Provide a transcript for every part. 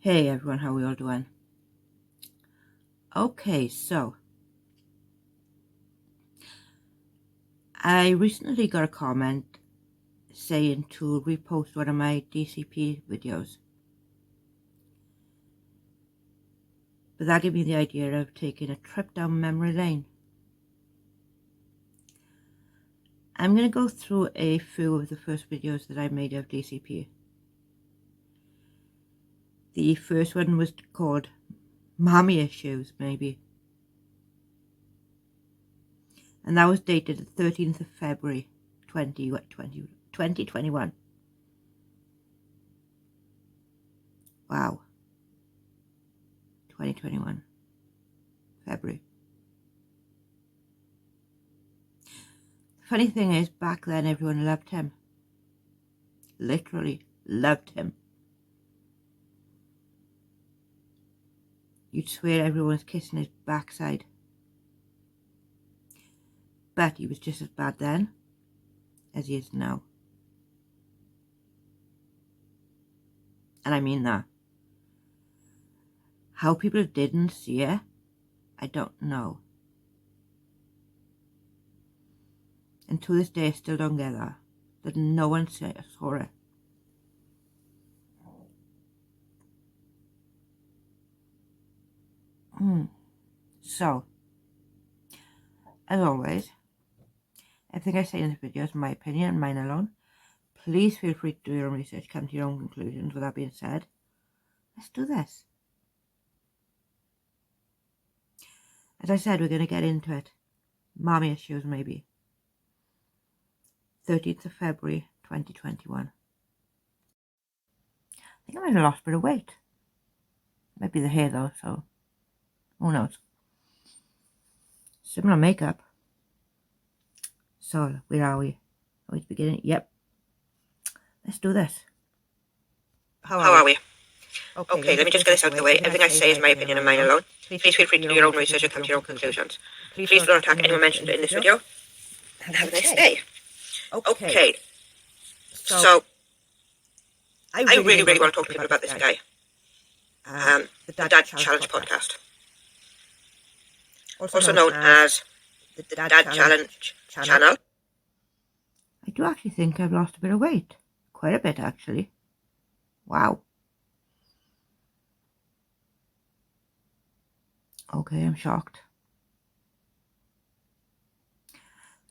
Hey everyone, how are we all doing? Okay, so I recently got a comment saying to repost one of my DCP videos. But that gave me the idea of taking a trip down memory lane. I'm going to go through a few of the first videos that I made of DCP. The first one was called Mommy Issues, maybe. And that was dated the 13th of February 2021. Wow. 2021. February. The funny thing is, back then everyone loved him. Literally loved him. You'd swear everyone was kissing his backside. But he was just as bad then as he is now. And I mean that. How people didn't see it, I don't know. And to this day I still don't get that. That no one saw it. So, as always, everything I say in this video is my opinion and mine alone. Please feel free to do your own research, come to your own conclusions. With that being said, let's do this. As I said, we're going to get into it. Mommy issues, maybe. 13th of February 2021. I think I might have lost a bit of weight. Might be the hair though, so who knows. Similar makeup. So, where are we? Are we beginning? Yep. Let's do this. How are we? Okay, let me just get this out of the way. Everything I say is my opinion and mine alone. Please feel free to do your own research and come to your own conclusions. Please do not attack anyone mentioned in this video. Have a nice day. Okay. So, I really want to talk to people about this guy. The Dad Challenge podcast. Also known as the Dad Challenge channel. I do actually think I've lost a bit of weight. Quite a bit, actually. Wow. Okay, I'm shocked.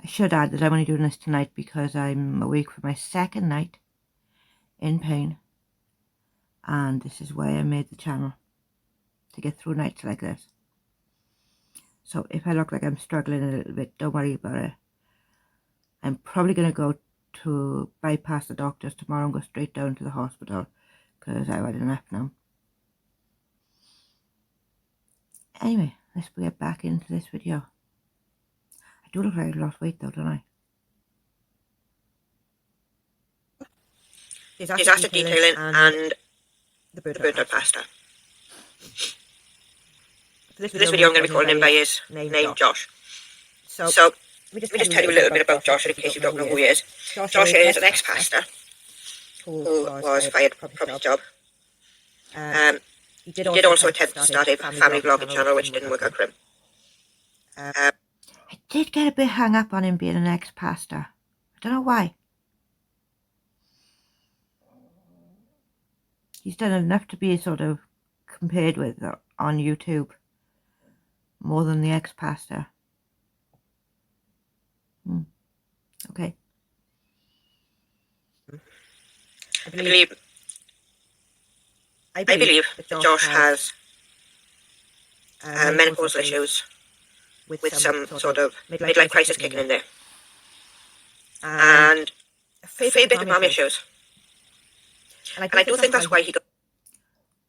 I should add that I'm only doing this tonight because I'm awake for my second night in pain. And this is why I made the channel, to get through nights like this. So if I look like I'm struggling a little bit, don't worry about it. I'm probably going to go to bypass the doctors tomorrow and go straight down to the hospital because I've had enough now. Anyway, let's get back into this video. I do look like I lost weight though, don't I? Disaster detailing and the bird dog pasta. For this video I'm going to be calling him by his name Josh. So let me just tell you a little bit about Josh in case you don't know who he is. Josh is an ex-pastor who was fired from his job. He did also attempt to start a family vlogging channel, which didn't work out for him. I did get a bit hung up on him being an ex-pastor. I don't know why. He's done enough to be sort of compared with on YouTube. More than the ex-pastor. Okay. I believe that Josh has menopausal issues with some sort of midlife crisis kicking in there. And a fair bit of mom issues. And I do think that's why he got...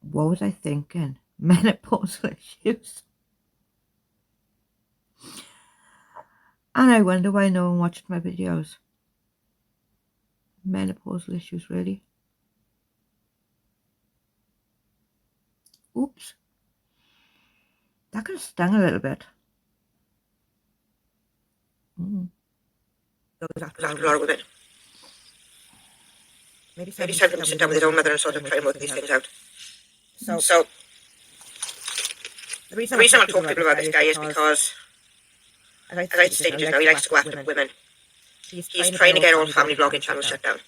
What was I thinking? Menopausal issues. And I wonder why no one watched my videos. Menopausal issues, really? Oops. That could have stung a little bit. After a lot of it. Maybe it's time for him to sit down with his own mother and sort of try and work these things out. So the reason I want to talk to people about this guy is because, as I stated just now, he likes to go after women. He's trying to get all family vlogging channels shut down.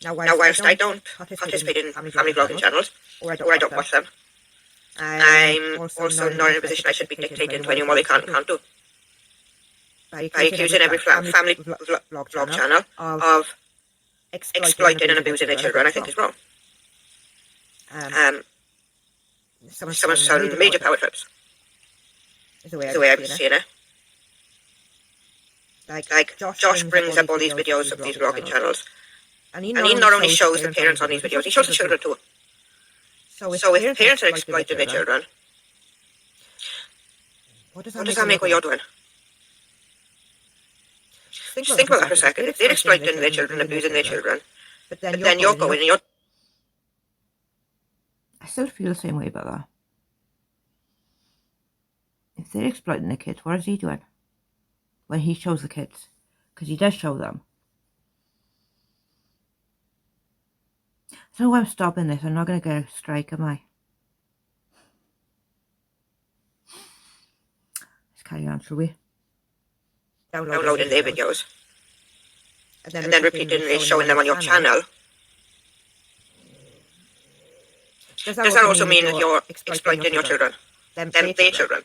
Now, whilst I don't participate in family vlogging channels, or I don't watch them, I'm also not in a position I should be dictating to anyone what they can and can't do. By accusing every family vlog channel of exploiting and abusing their children, I think is wrong. Someone's selling major power trips, is the way I've seen it. Like, Josh brings up all these videos of these vlogging channels, and he not only shows the parents on these videos, he shows the children too. So if parents are exploiting their children, what does that make what you're doing? Just think about that for a second. If they're exploiting their children, abusing their children, but then you're going and you're... I still feel the same way about that. If they're exploiting the kids, what is he doing when he shows the kids? Because he does show them. So I'm stopping this. I'm not going to get a strike, am I? Let's carry on, shall we? Downloading their videos and then repeatedly showing them on your channel. Does that also mean that you're exploiting your children? Their children?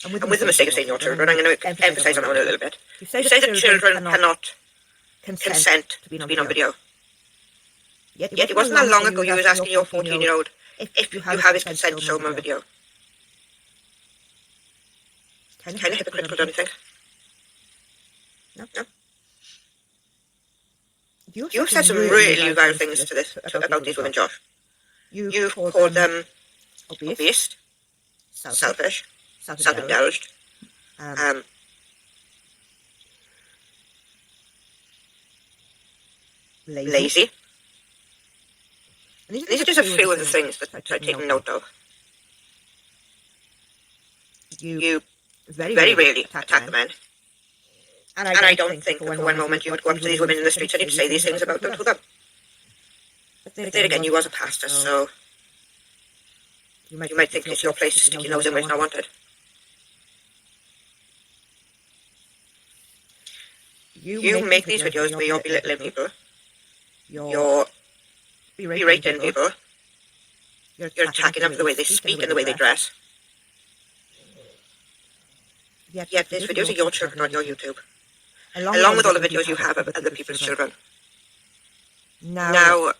And with the mistake of saying your children, I'm going to emphasise on that one a little bit. You say that children cannot consent to being on video. Yet it wasn't that long ago you was asking your 14-year-old if you have his consent to show him on video. Kind of hypocritical, don't you think? No? You've said some really vile things to this about these women, Josh. You've called them obese, selfish, self-indulged, lazy. And these are just a few of the things that I've taken note of. You very rarely attack the men. And I don't think that for one moment you would go up to these women in the streets and you'd say these things about them to them. But then again, you was a pastor, so you might think it's your place to stick your nose in where it's not wanted. You make these videos where you're belittling people, you're berating people, you're attacking them for the way they speak and the way they dress. Yet these videos are your children on your YouTube, along with all the videos you have of other people's children. Now,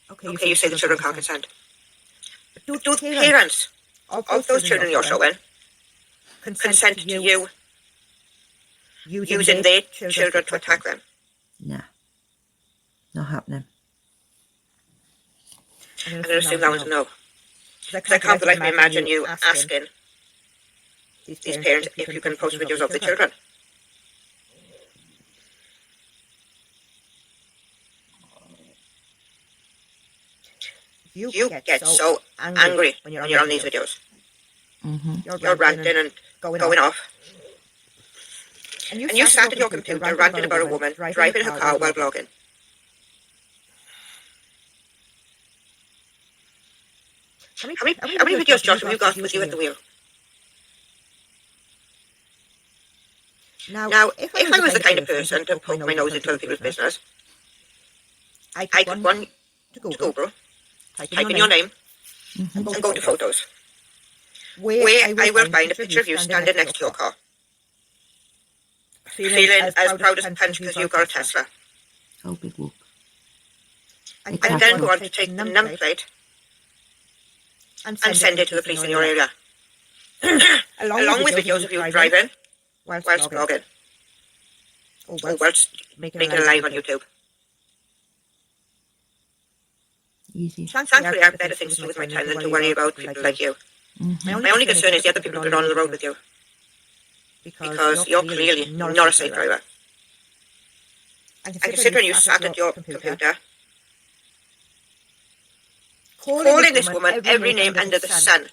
okay, you say the children can't consent. But do the parents of those children you're showing consent to you using their children to attack them? Nah, not happening. I'm going to assume that one's no. Because I can't for the life of me imagine you asking these parents if you can post videos of the children. You get so angry when you're on these videos. You're ranting and going off. And you sat at your computer ranting about a woman driving her car while vlogging. How many videos, Josh, have you got with you at the wheel? Now, if I was the kind of person to poke my nose into other people's business, I could go on to Google, type in your name, and go to photos, where I will find a picture of you standing next to your car, feeling as proud as punch because you've got a Tesla. Oh, big whoop. I then go on to take the number plate and send it to the police in your area, along with videos of you driving whilst vlogging, or whilst making it live on YouTube. Easy. Thankfully, I have better things to do with my time than to worry about people like you. My only concern is the other people that are on the road with you, because you're clearly not a safe driver. And considering you sat at your computer, calling this woman every name under the sun,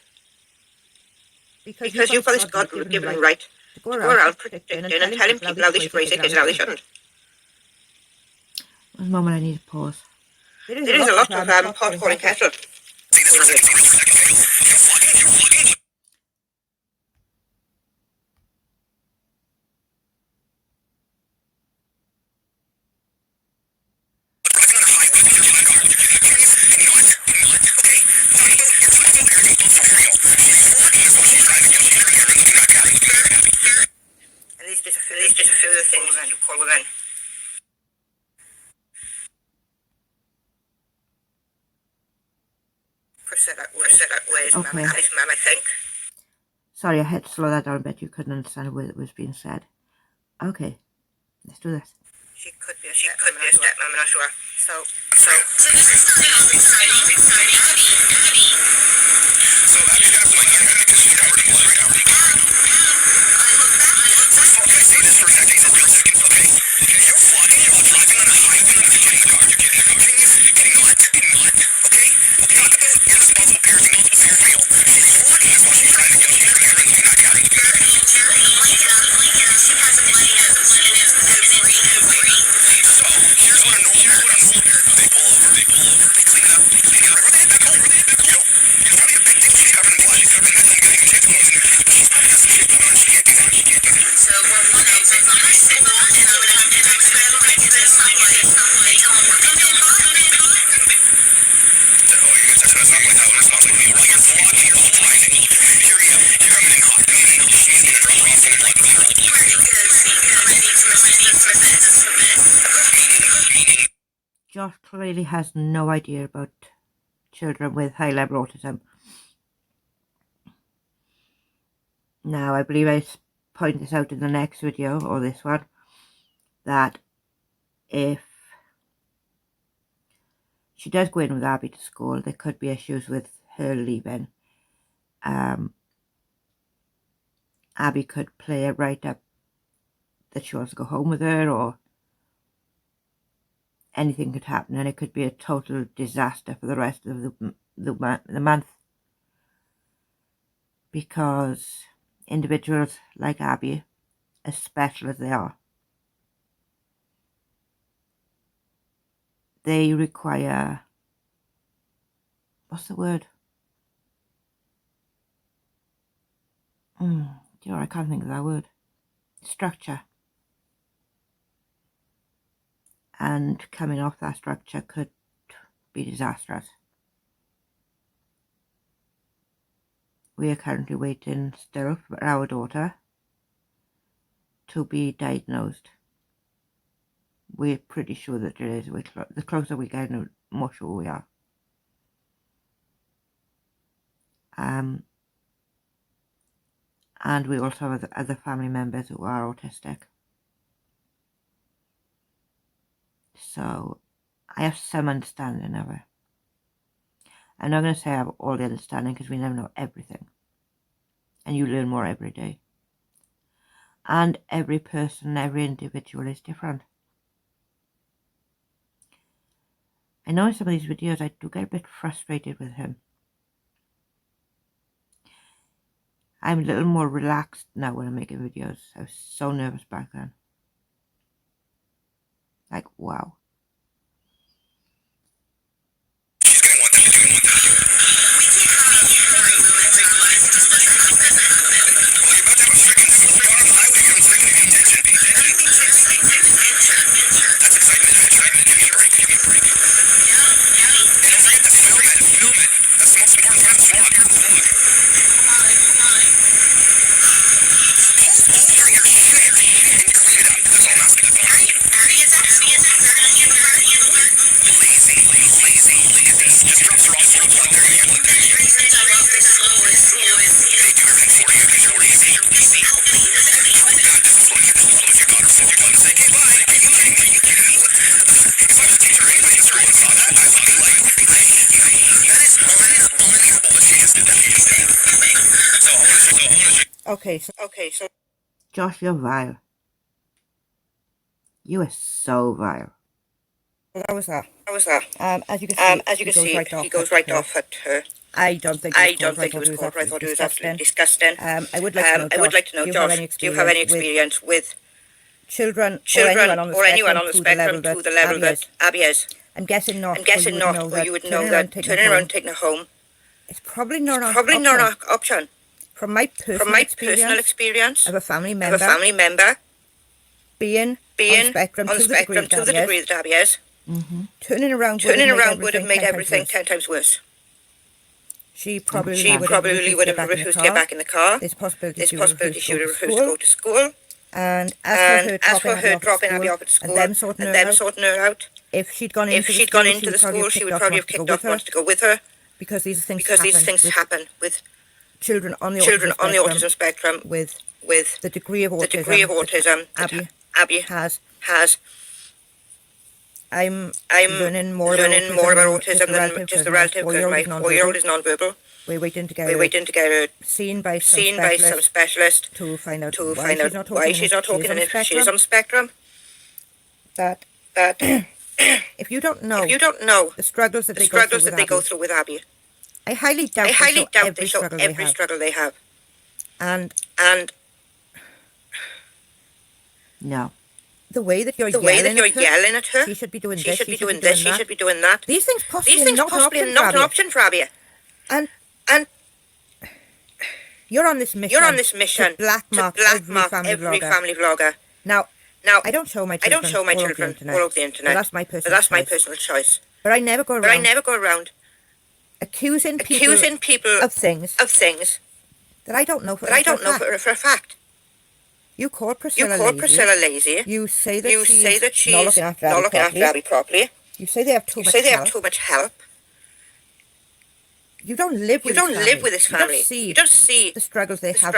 because you've got this God-given right to go around predicting and telling people how they should raise their kids and how they shouldn't. One moment, I need to pause. There is a lot of pot calling kettle. And these are just a few of the things that you call women. Okay. Ma'am, I think. Sorry, I had to slow that down a bit. You couldn't understand what was being said. Okay, let's do this. She could be a stepmom, I'm not sure. So this is exciting. So Abby's got a point here because she's covered in blood right now. First of all, can I say this for a second? Just real second, okay? You're vlogging while driving on a highway when you're getting in the car. Can you not? Okay? Talk about irresponsible parenting for real. She's vlogging us while she's driving. She has a bloody nose. So here's what a normal parent does. They pull over, they clean it up, they right where they head back home. You know, it's probably a big deal. She's covered in blood. She's covered in nothing getting checked clothes. She's probably got some shit going on. She can't do that. So we're one of them. I'm gonna sit and I'm gonna have to text them and get to the subway. They tell them we're coming in. Oh, you're gonna text them at subway? How irresponsible of you. While you're vlogging, you're driving. Here you go. You're coming in hot. She's gonna drop her off in a blood with her. Josh clearly has no idea about children with high-level autism. Now, I believe I point this out in the next video, or this one, that if she does go in with Abby to school, there could be issues with her leaving. Abby could play it right up that she wants to go home with her, or anything could happen, and it could be a total disaster for the rest of the month, because individuals like Abby, as special as they are, they require, what's the word? I can't think of that word. Structure. And coming off that structure could be disastrous. We are currently waiting still for our daughter to be diagnosed. We're pretty sure that it is. The closer we get, the more sure we are. And we also have other family members who are autistic. So I have some understanding of it. I'm not going to say I have all the understanding, because we never know everything. And you learn more every day. And every person, every individual is different. I know in some of these videos I do get a bit frustrated with him. I'm a little more relaxed now when I'm making videos. I was so nervous back then. Like, wow. She's gonna want that. Well, you're about to have a freaking car on the highway. You're freaking paying attention. That's excitement. Give me a break. And don't forget to film it. That's the most important part of the vlog. Pull over your shit and clean it up. That's all I'm asking. Lazy. Just drops her off full of blood. There you go. They do everything for you because you're lazy. God, this is what you pull out if you got her full of blood and say, okay, bye. Are you kidding me? If I was a teacher, anybody in school and saw that, I would be like, that is unbelievable that she just did that. So I want to show. Okay, so. Josh, you're vile. You are so vile. How was that? As you can see, he goes right off at her. I don't think it was called. I thought it was absolutely disgusting. I would like to know, Josh, do you have any experience with children or anyone on the spectrum to the level that Abby is? I'm guessing not. I'm guessing not, where you would know that turning around, taking her home, it's probably not an option. From my personal experience of a family member being on the spectrum to the degree that Abby is, turning around would have made everything 10 times worse. She probably would have refused to get back in the car. There's a possibility she would have refused to go to school. And as for her dropping Abby off at school and them sorting her out, if she'd gone into the school, she would probably have kicked off wants to go with her. Because these things happen with children on the autism spectrum with the degree of autism that Abby has. I'm learning more about autism than just the relative, because my 4-year-old is non-verbal. We're waiting to get her seen by some specialist to find out why she's not talking and if she is on the spectrum. That if you don't know the struggles that they go through with Abby, I highly doubt they show every struggle they have. And no. The way that you're yelling at her, she should be doing this, she should be doing that. These things possibly not an option for Abby. And you're on this mission to black mark every family vlogger. Now, I don't show my children all over the internet. That's my personal choice. But I never go around accusing people of things that I don't know for a fact. You call Priscilla lazy. You say that she's not looking after Abby properly. You say they have too much help. You don't live with this family. You don't see the struggles they have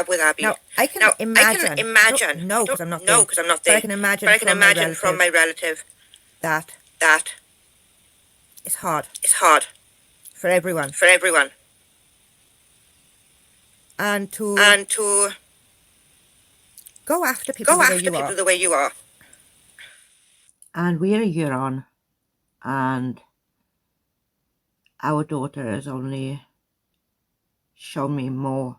with Abby. Now, I can imagine. No, because I'm not there. But I can imagine from my relative that it's hard. It's hard for everyone. And to go after people the way you are. And we're a year on, and our daughter has only shown me more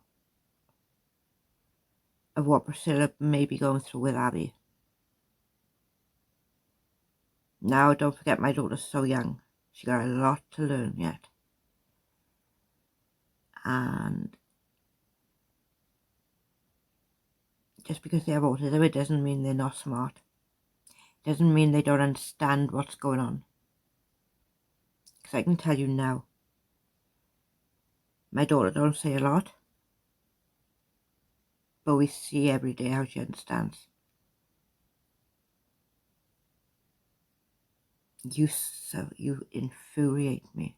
of what Priscilla may be going through with Abby. Now, don't forget, my daughter's so young. She got a lot to learn yet. And just because they have autism, it doesn't mean they're not smart. It doesn't mean they don't understand what's going on. Because I can tell you now, my daughter don't say a lot, but we see every day how she understands. You infuriate me.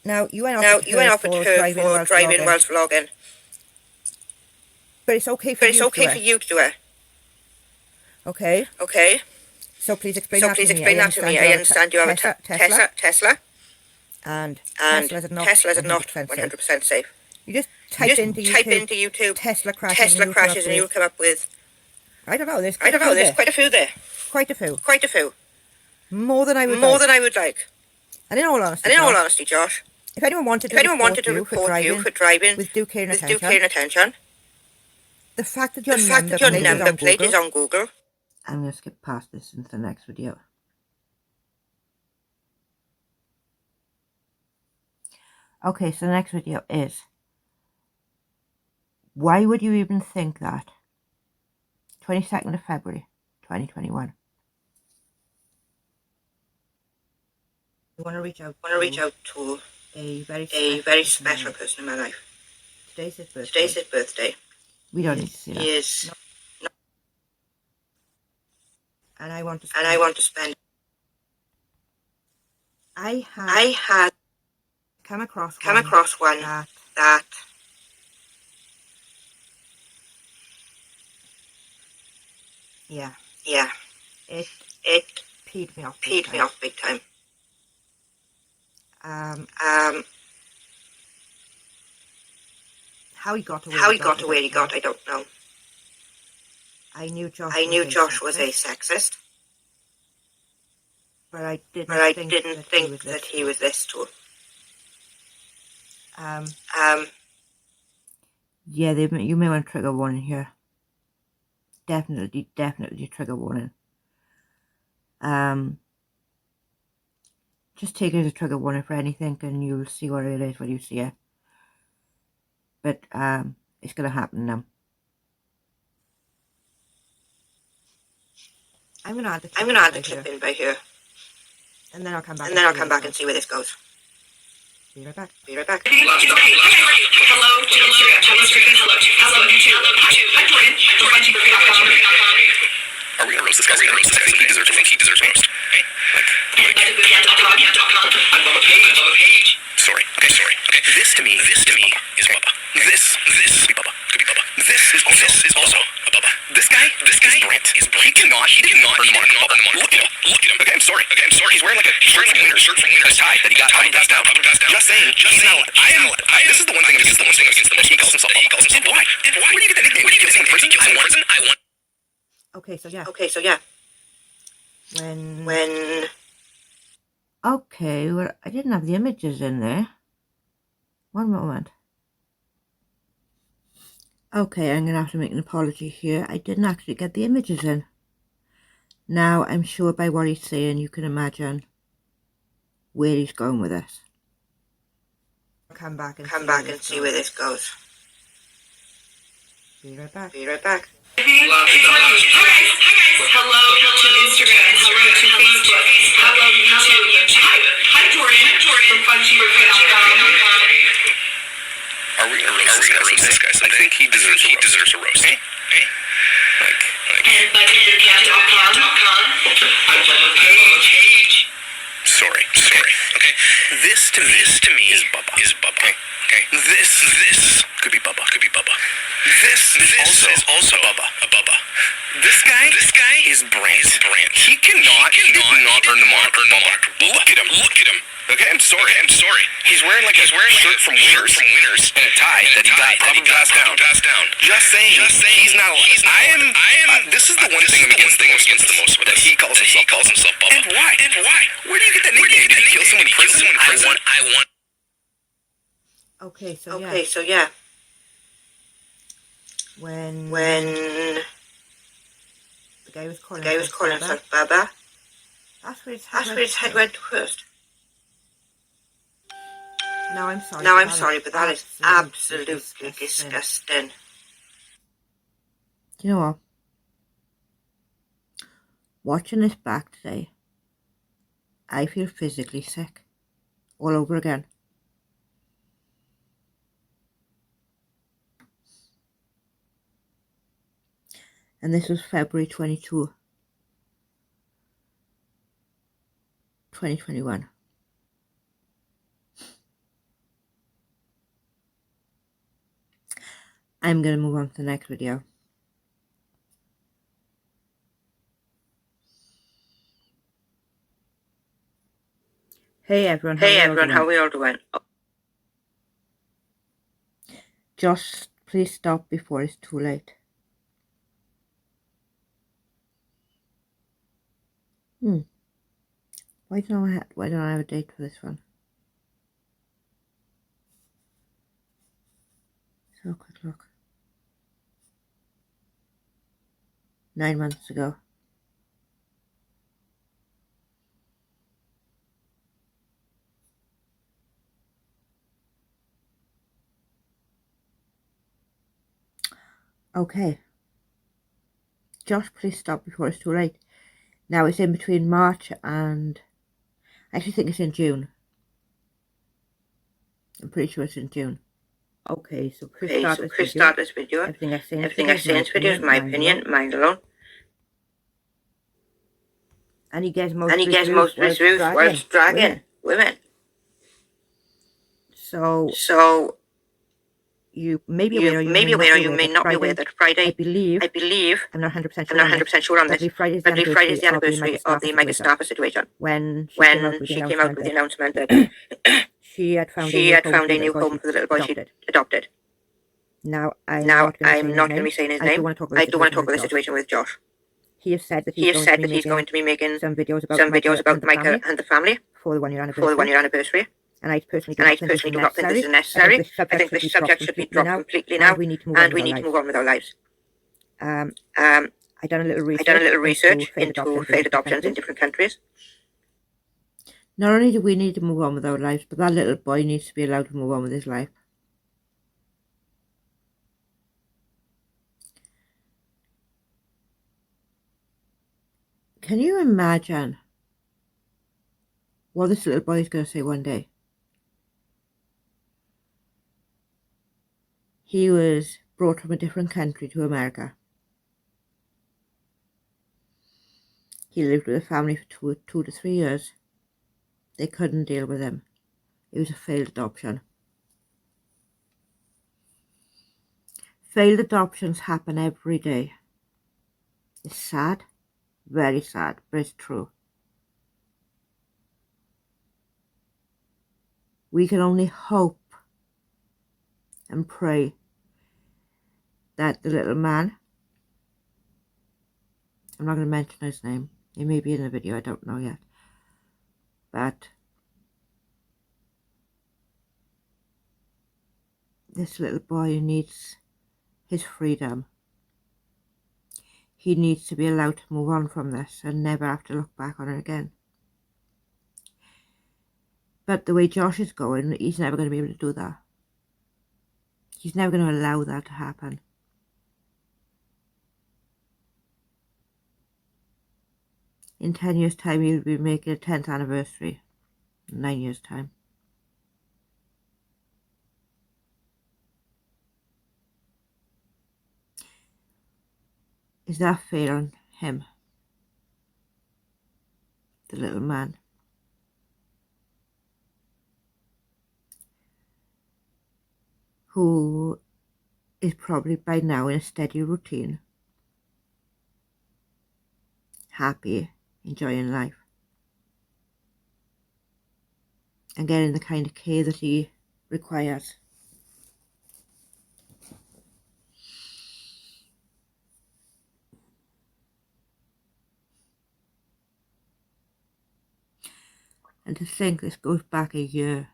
Now, you went off with her for driving whilst vlogging. But it's okay for you to do it. Okay. So please explain that to me. I understand you have a Tesla. And Teslas are not 100% safe. You just type into YouTube Tesla crashes and you'll come up with, I don't know, there's quite a few there. Quite a few. More than I would like. And in all honesty, Josh, if anyone wanted to report you for driving with due care and attention, the fact that your number plate is on Google. I'm going to skip past this into the next video. Okay, so the next video is, why would you even think that? 22nd of February, 2021. I want to reach out to a very special person in my life. Today's his birthday. We don't need to see that. He is. And I want to spend. I had come across one that yeah. It peed me off big time. How he got to where he got, I don't know. I knew Josh was a sexist, but I didn't think that he was this too. Yeah, you may want to trigger warning here. definitely a trigger warning. Just take it as a trigger warning for anything, and you'll see what it is when you see it. But it's going to happen now. I'm going to add the clip in by here. And then I'll come back and see where this goes. Be right back. Be right back. Hello, are we gonna roast this guy? He deserves a roast. He deserves a roast. Sorry. Okay. This to me is Bubba. This could be Bubba. This is also a Bubba. This guy is Brent. He did not earn the mark. Look at him. Okay, I'm sorry. He's wearing like a shirt from Winners. A tie that he got passed down. Just saying. This is the one thing against the most. He calls himself Bubba. And why? Where do you get that nickname? Did you kill someone in prison? I want. Okay, so yeah. When. Okay, well, I didn't have the images in there. One moment. Okay, I'm going to have to make an apology here. I didn't actually get the images in. Now, I'm sure by what he's saying, you can imagine where he's going with this. Come back and see where this goes. Be right back. Hi guys. Hello to Instagram. Hello to Facebook. Hello YouTube. Hi Jordan from FunCheaper.com. Are we gonna roast this guy? I think he deserves a roast. Hey? And budgetcast.com. I'm on page. Sorry. Okay. This to me is Bubba. Okay. This could be Bubba. This is also a Bubba. This guy is Brent. He did not earn the mark. Look at him. Okay, I'm sorry. He's wearing like a shirt from Winners and a tie that he got probably passed down. Just saying. He's not. This is the one thing I'm against the most with that he calls himself Bubba. And why? Where do you get that nickname? Did he kill someone in prison? I want. Okay, so yeah. When the guy was calling himself Baba, that's where his head went first. Now I'm sorry, but that is absolutely disgusting. Do you know what? Watching this back today, I feel physically sick all over again. And this was February 22, 2021. I'm going to move on to the next video. Hey everyone, how are we all doing? Just please stop before it's too late. Why don't I have a date for this one? So quick look. 9 months ago. Okay. Josh, please stop before it's too late. Now it's in between March and... I actually think it's in June. I'm pretty sure it's in June. Okay, so Chris start this video. Everything I say in this video is my opinion, mind alone. And he gets most reviews words dragging women. So you may be aware, you may not be aware that Friday, I believe, I'm not 100% sure on this, but Friday is the anniversary of the Mega Stafford situation. When she came out with the announcement that she had found a new home for the little boy she'd adopted. Now, I'm not going to be saying his name. I do want to talk about the situation with Josh. He has said that he's going to be making some videos about Micah and the family for the 1 year anniversary. And I personally do not think this is necessary. I think this subject should be dropped completely now, and we need to move on with our lives. I done a little research into failed adoptions in different countries. Not only do we need to move on with our lives, but that little boy needs to be allowed to move on with his life. Can you imagine what this little boy is going to say one day? He was brought from a different country to America. He lived with a family for 2 to 3 years. They couldn't deal with him. It was a failed adoption. Failed adoptions happen every day. It's sad, very sad, but it's true. We can only hope and pray that the little man, I'm not going to mention his name, he may be in the video, I don't know yet, but this little boy needs his freedom. He needs to be allowed to move on from this and never have to look back on it again. But the way Josh is going, he's never going to be able to do that. He's never going to allow that to happen. In 10 years' time, he'll be making a 10th anniversary. 9 years' time. Is that fair on him? The little man. Who is probably by now in a steady routine. Happy, enjoying life. And getting the kind of care that he requires. And to think this goes back a year.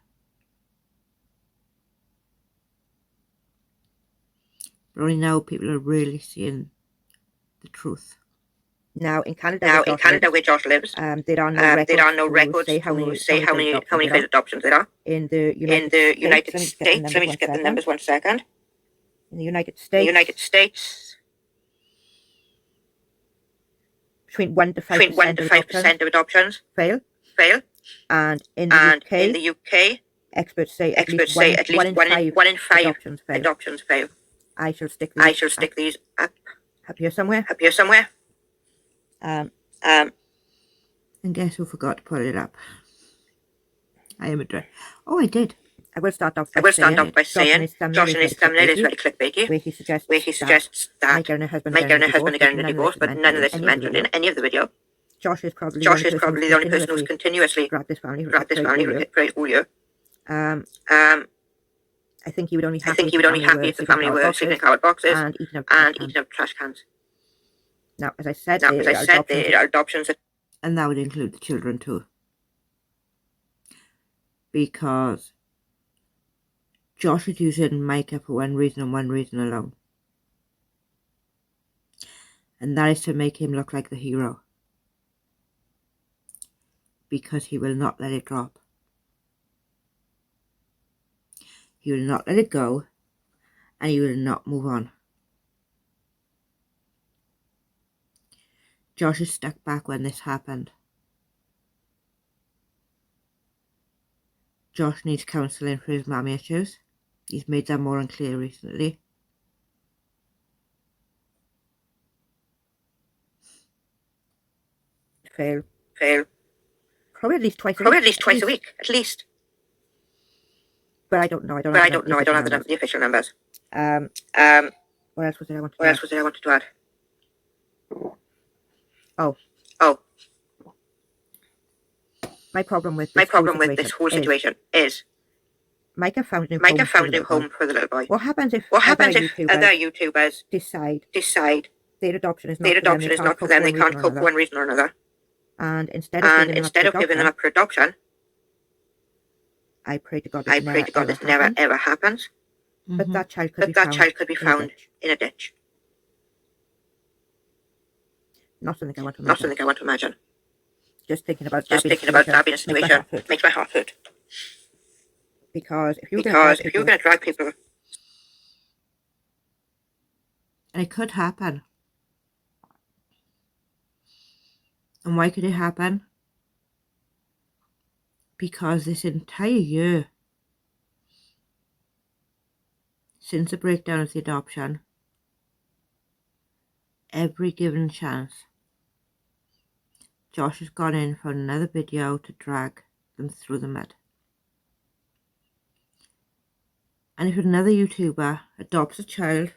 But only now people are really seeing the truth. Now in Canada, where Josh lives, there are no records to say how many failed adoptions there are. In the United States, let me just get the numbers 1 second. In the United States, between 1 to 5% of adoptions fail. And in the UK, experts say at least one in five adoptions fail. I shall stick these up here somewhere. And guess who forgot to put it up? I am a dread. Oh, I did. I will start off by saying Josh and his thumbnail is very clickbaity, where he suggests that Mike and her husband are getting a divorce, but none of this is mentioned in any of the video. Josh is probably the only person who's continuously grabbed this family all year. I think he would only happy if the family were sleeping in cardboard boxes and eating up trash cans. Now, as I said, there are adoptions, and that would include the children too, because Josh is using Micah for one reason and one reason alone, and that is to make him look like the hero, because he will not let it drop. He will not let it go, and he will not move on. Josh is stuck back when this happened. Josh needs counselling for his mum issues. He's made that more unclear recently. Fail. Probably at least twice a week. At least. But I don't know. I don't have the official numbers. What else was there I wanted to add? Oh. My problem with this whole situation is Micah found a new home for the little boy. What happens if other YouTubers decide their adoption is not for them, they can't cope for one reason or another, and instead of giving them up for adoption, I pray to God this never ever happens. But that child could be found in a ditch. Not something I want to Not imagine. something I want to imagine. Just thinking about Just that being thinking about that being a makes my situation heart hurt. makes my heart hurt. Because if you were Because if you were going to drag people, and it could happen. And why could it happen? Because this entire year, since the breakdown of the adoption, every given chance, Josh has gone in for another video to drag them through the mud. And if another YouTuber adopts a child,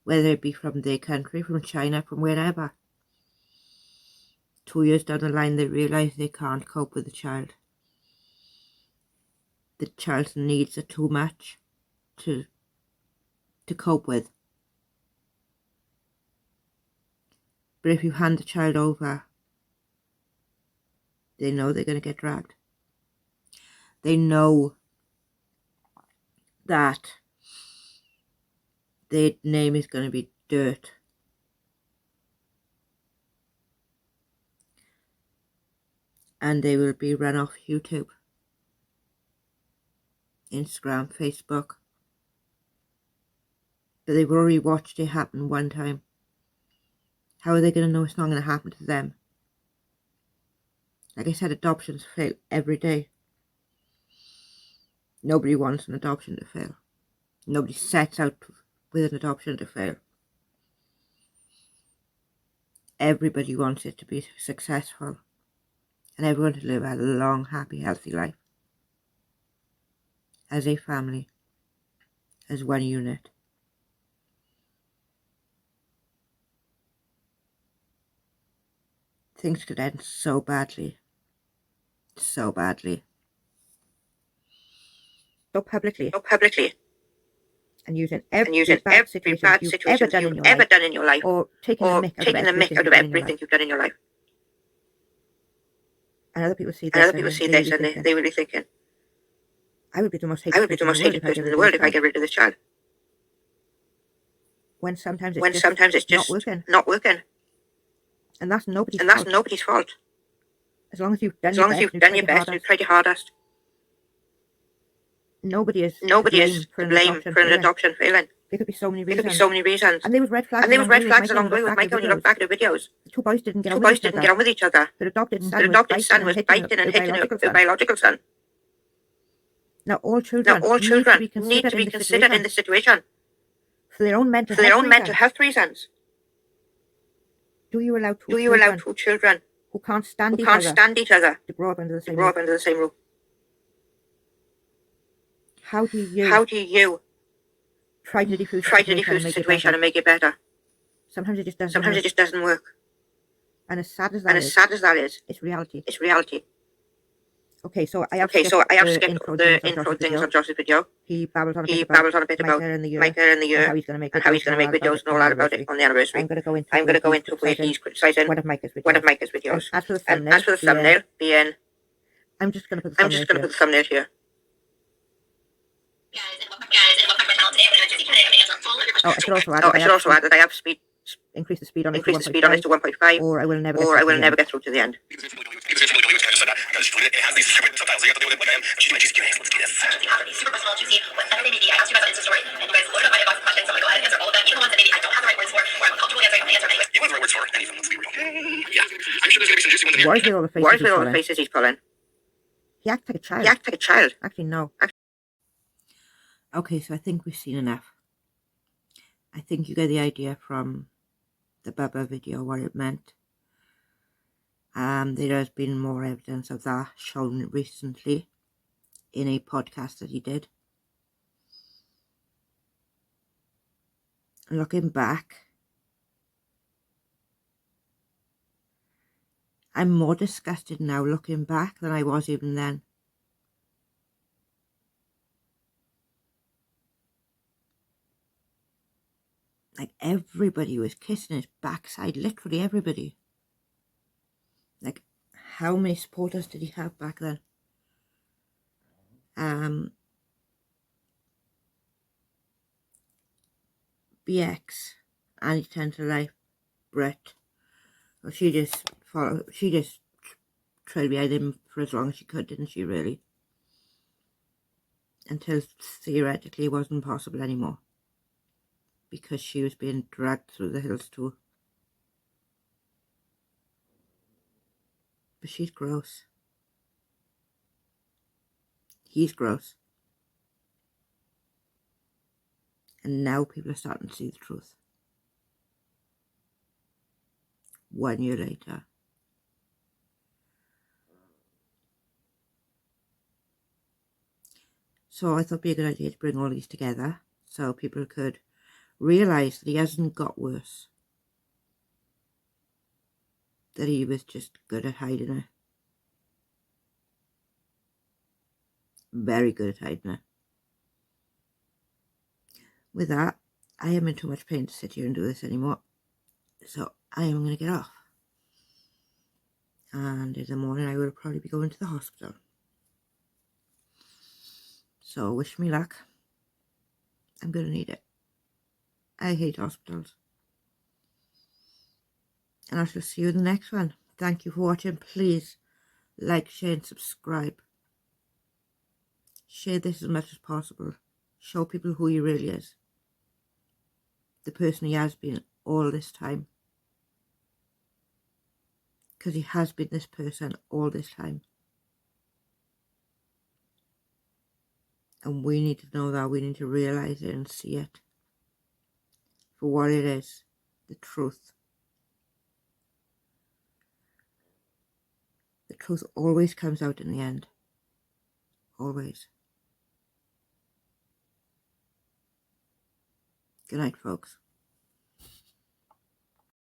whether it be from their country, from China, from wherever, 2 years down the line they realise they can't cope with the child. The child's needs are too much to cope with. But if you hand the child over, they know they're going to get dragged. They know that their name is going to be dirt. And they will be run off YouTube, Instagram, Facebook. But they've already watched it happen one time. How are they going to know it's not going to happen to them? Like I said, adoptions fail every day. Nobody wants an adoption to fail. Nobody sets out with an adoption to fail. Everybody wants it to be successful and everyone to live a long, happy, healthy life. As a family. As one unit. Things could end so badly. So badly. So publicly. so publicly, And using every every bad situation bad you've situation ever done in you've your ever life, done in your life, or taking the mick out of everything out of everything you've done in your life. And other people see And this other people and see they're this really and thinking, they're really thinking, I would be the most I hated would be the person most hated person in the world if I get rid of this child. When sometimes When it's sometimes it's just just not working. not working. And that's nobody's And that's fault. nobody's fault. As long as you've done As your long as best, you've and done your best and you've tried your hardest. Nobody is Nobody to is blame for to an blame adoption for an failing. adoption failing. There could be so many There could be reasons. so many reasons. And there was red flags And there was along red the way flags with along the way with Michael Michael when you look back at the videos. The two boys didn't get Two on boys with each didn't other. get on with each other. Their adopted Their son was adopted biting son and was hitting biting and their hitting biological their son. biological son. Now all Now children all need to children be need considered to be in this considered situation in this situation for their own mental for their health own mental reasons. health reasons. Do you allow two Do you allow children two children who can't who stand each can't other stand each other to grow up under the to same grow roof? up under the same roof? How do you How do you try to defuse try to the defuse the situation situation and make it better? Sometimes it just doesn't Sometimes work. it just doesn't work. And as sad as And that as is, sad as that is, it's reality. it's reality. Okay, so I have Okay, so I have the skipped intro the things on intro Josh's things video. on Josh's video. He babbled on a He bit babbled on a about bit about Micah in the year, Micah in the and year how he's going to make and how he's videos going to and make videos and all that about it on the anniversary. I'm going to go into I'm going to go into where criticising he's criticising one of Micah's videos. one of Micah's videos. And as for the And thumbnail, as for the thumbnail, being, I'm just going to put the I'm just going to put the thumbnail here. Oh, I should also add Oh, that I should also add that I have increase the speed on it increased the speed on it to 1.5, or I will never or I will never get through to the end. Why is there all the Why faces is there all the faces he's pulling? He acts like a child. He acts like a child. Actually, no. Okay, so I think we've seen enough. I think you get the idea from the Bubba video what it meant. There has been more evidence of that shown recently in a podcast that he did. Looking back, I'm more disgusted now looking back than I was even then. Like everybody was kissing his backside, literally everybody. Like how many supporters did he have back then? BX, Annie Tend to Life, Brett, Well, she just trailed behind him for as long as she could, didn't she, really? Until theoretically it wasn't possible anymore, because she was being dragged through the hills too. But she's gross. He's gross. And now people are starting to see the truth. 1 year later. So I thought it'd be a good idea to bring all these together so people could realise that he hasn't got worse. That he was just good at hiding it. Very good at hiding it. With that, I am in too much pain to sit here and do this anymore. So I am going to get off. And in the morning I will probably be going to the hospital. So wish me luck. I'm going to need it. I hate hospitals. And I shall see you in the next one. Thank you for watching. Please like, share and subscribe. Share this as much as possible. Show people who he really is. The person he has been all this time. Because he has been this person all this time. And we need to know that. We need to realise it and see it for what it is. The truth. The truth always comes out in the end. Always. Good night, folks.